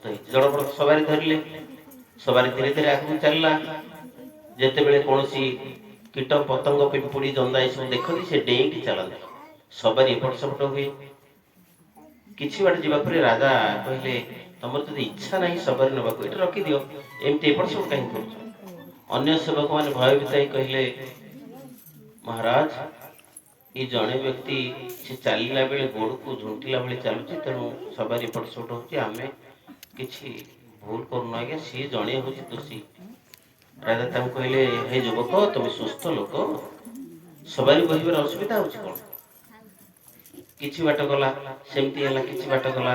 ଜଣଙ୍କର ସବାରି ଧରିଲେ, ସବାରି ଧୀରେ ଧୀରେ ଆଗକୁ ଚାଲିଲା। ଯେତେବେଳେ କୌଣସି କୀଟ ପତଙ୍ଗ ପିମ୍ପୁଡ଼ି ଜନ୍ଦା ଏସବୁ ଦେଖନ୍ତି ସେ ଡେଇଁକି ଚାଲନ୍ତି, ସବାରି ଏପଟ ସେପଟ ହୁଏ। କିଛି ବାଟ ଯିବା ପରେ ରାଜା କହିଲେ, ତମର ଯଦି ଇଚ୍ଛା ନାହିଁ ସବାରି ନେବାକୁ ଏଠି ରଖିଦିଅ, ଏମିତି ଏପଟ ସେପଟ କାହିଁକି କରୁଛ? ଅନ୍ୟ ସେବକ ମାନେ ଭୟଭୀତ ହେଇ କହିଲେ, ମହାରାଜ ଏ ଜଣେ ବ୍ୟକ୍ତି ସେ ଚାଲିଲା ବେଳେ ଗୋଡ଼କୁ ଝୁଣ୍ଟିଲା ଭଳି ଚାଲୁଛି, ତେଣୁ ସବାରି ଏପଟ ସେପଟ ହଉଛି, ଆମେ କିଛି ଭୁଲ କରୁନୁ ଆଜ୍ଞା, ସିଏ ଜଣେ ହଉଛି ଦୋଷୀ। ରାଜା ତାଙ୍କୁ କହିଲେ, ହେ ଯୁବକ, ତମେ ସୁସ୍ଥ ଲୋକ, ସବାରି ବହିବାର ଅସୁବିଧା ହଉଛି କଣ? କିଛି ବାଟ ଗଲା, ସେମିତି ହେଲା, କିଛି ବାଟ ଗଲା।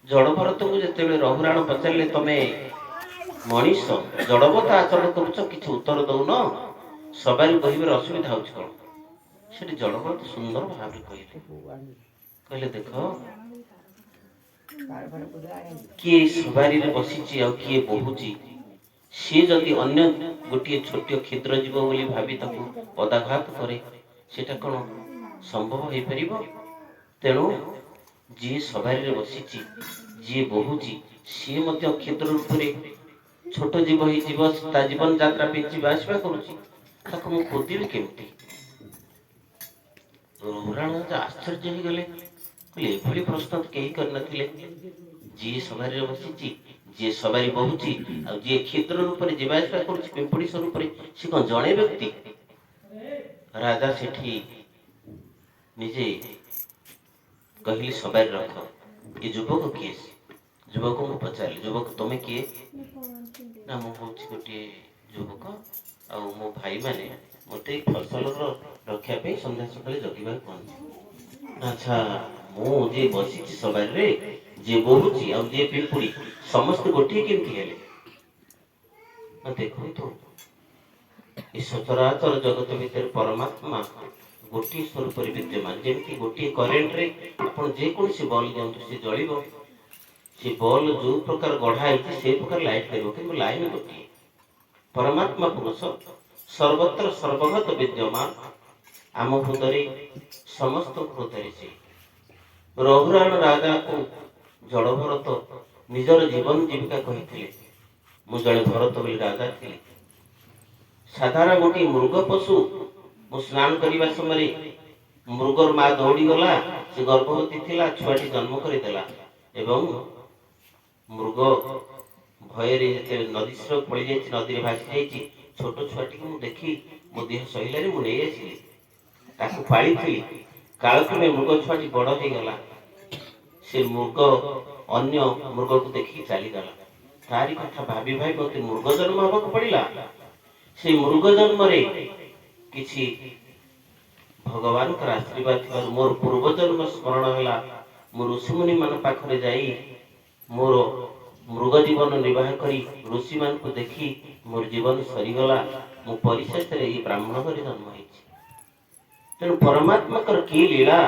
ଜଡ଼ଭରତଙ୍କୁ ଯେତେବେଳେ ରଘୁରାଣ ପଚାରିଲେ, ତମେ ମଣିଷ ଜଡ଼ବତ ଆଚରଣ କରୁଛ, କିଛି ଉତ୍ତର ଦଉନ, ସବାରି ବହିବାର ଅସୁବିଧା ହଉଛି କଣ? ସେଠି ଜଡ଼ଭରତ ସୁନ୍ଦର ଭାବରେ କହିଲେ, ଦେଖ, କିଏ ସବାରିରେ ବସିଛି ଆଉ କିଏ ବହୁଛି, ସିଏ ଯଦି ଅନ୍ୟ ଗୋଟିଏ ଛୋଟିଆ କ୍ଷୁଦ୍ର ଜୀବ ବୋଲି ଭାବି ତାକୁ ପଦାଘାତ କରେ, ସେଟା କଣ ସମ୍ଭବ ହେଇପାରିବ? ତେଣୁ ଯିଏ ସବାରିରେ ବସିଛି, ଯିଏ ବହୁଛି, ସିଏ ମଧ୍ୟ କ୍ଷୁଦ୍ର ରୂପରେ ଛୋଟ ଜୀବ ହେଇଯିବ, ତା ଜୀବନ ଯାତ୍ରା ପାଇଁ ଯିବା ଆସିବା କରୁଛି, ତାକୁ ମୁଁ ପୋଦିବି କେମିତି? ରଘୁରାଣ ଆଶ୍ଚର୍ଯ୍ୟ ହେଇଗଲେ, କହିଲେ, ଏଭଳି ପ୍ରଶ୍ନ ତ କେହି କରିନଥିଲେ। ଯିଏ ସବାରିରେ ବସିଛି, ଯିଏ ସବାରି ବହୁଛି, ଆଉ ଯିଏ କ୍ଷୁଦ୍ର ରୂପରେ ଯିବା ଆସିବା କରୁଛି ପିମ୍ପୁଡ଼ି ସ୍ୱରୂପରେ, ସେ କଣ ଜଣେ ବ୍ୟକ୍ତି? ରାଜା ସେଠି ନିଜେ କହିଲେ, ସବାରି ରଖ। ଏ ଯୁବକ କିଏ? ଯୁବକଙ୍କୁ ପଚାରିଲେ, ଯୁବକ ତମେ କିଏ? ନା ମୁଁ ହଉଛି ଗୋଟିଏ ଯୁବକ, ଆଉ ମୋ ଭାଇମାନେ ମୋତେ ଫସଲର ରକ୍ଷା ପାଇଁ ସନ୍ଧ୍ୟା ସକାଳେ ଜଗିବାକୁ କୁହନ୍ତି। ଆଚ୍ଛା, ମୁଁ ଯିଏ ବସିଛି ସବାରିରେ, ଯିଏ ବହୁଛି ଆଉ ଯିଏ ପିମ୍ପୁଡ଼ି, ସମସ୍ତେ ଗୋଟିଏ କେମିତି ହେଲେ? ଦେଖନ୍ତୁ, ଏ ସଚରାଚର ଜଗତ ଭିତରେ ପରମାତ୍ମା ଗୋଟିଏ ସ୍ୱରୂପରେ ବିଦ୍ୟମାନ। ଯେମିତି ଗୋଟିଏ କରେଣ୍ଟରେ ଆପଣ ଯେକୌଣସି ବଲ୍ ଦିଅନ୍ତୁ, ସେ ଜଳିବ। ସେ ବଲ୍ ଯୋଉ ପ୍ରକାର ଗଢ଼ା ହେଇଛି ସେ ପ୍ରକାର ଲାଇଟ୍ ଦେବ, କିନ୍ତୁ ଲାଇନ୍ ଗୋଟିଏ। ପରମାତ୍ମା ପୁରୁଷ ସର୍ବତ୍ର ସର୍ବଗତ ବିଦ୍ୟମାନ, ଆମ ହୃଦୟରେ, ସମସ୍ତ ହୃଦୟରେ ସେ। ରଘୁରାଣ ରାଜାକୁ ଜଡ଼ଭରତ ନିଜର ଜୀବନ ଜୀବିକା କହିଥିଲେ। ମୁଁ ଜଣେ ଭରତ ବୋଲି ରାଜା ଥିଲି। ସାଧାରଣ ଗୋଟିଏ ମୃଗ ପଶୁ, ମୁଁ ସ୍ନାନ କରିବା ସମୟରେ ମୃଗର ମା ଦୌଡ଼ିଗଲା, ସେ ଗର୍ଭବତୀ ଥିଲା, ଛୁଆଟି ଜନ୍ମ କରିଦେଲା, ଏବଂ ମୃଗ ଭୟରେ ଯେତେବେଳେ ନଦୀ ସ୍ରୋତ ପଳେଇ ଯାଇଛି, ନଦୀରେ ଭାସି ଯାଇଛି, ଛୋଟ ଛୁଆଟିକୁ ମୁଁ ଦେଖି ମୋ ଦେହ ସହିଲାରେ ମୁଁ ନେଇ ଆସିଲି, ତାକୁ ପାଳିଥିଲି। କାଳକ୍ରମେ ମୃଗ ଛୁଆଟି ବଡ଼ ହେଇଗଲା, ସେ ମୃଗ ଅନ୍ୟ ମୃଗକୁ ଦେଖିକି ଚାଲିଗଲା। ତାରି କଥା ଭାବି ଭାବି ମୋତେ ମୃଗ ଜନ୍ମ ହେବାକୁ ପଡ଼ିଲା। ସେଇ ମୃଗ ଜନ୍ମରେ କିଛି ଭଗବାନଙ୍କର ଆଶୀର୍ବାଦ ଥିବାରୁ ମୋର ପୂର୍ବଜନ୍ମ ସ୍ମରଣ ହେଲା। ମୁଁ ଋଷିମୁନି ମାନଙ୍କ ପାଖରେ ଯାଇ ମୋର ମୃଗ ଜୀବନ ନିର୍ବାହ କରି ଋଷିମାନଙ୍କୁ ଦେଖି ମୋର ଜୀବନ ସରିଗଲା। ମୁଁ ପରିଶେଷରେ ଏଇ ବ୍ରାହ୍ମଣ ଘରେ ଜନ୍ମ ହେଇଛି। ତେଣୁ ପରମାତ୍ମାଙ୍କର କି ଲୀଳା,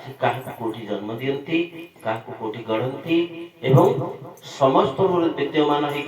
ସେ କାହାକୁ କୋଉଠି ଜନ୍ମ ଦିଅନ୍ତି, କାହାକୁ କୋଉଠି ଗଢ଼ନ୍ତି, ଏବଂ ସମସ୍ତ ବିଦ୍ୟମାନ ହେଇ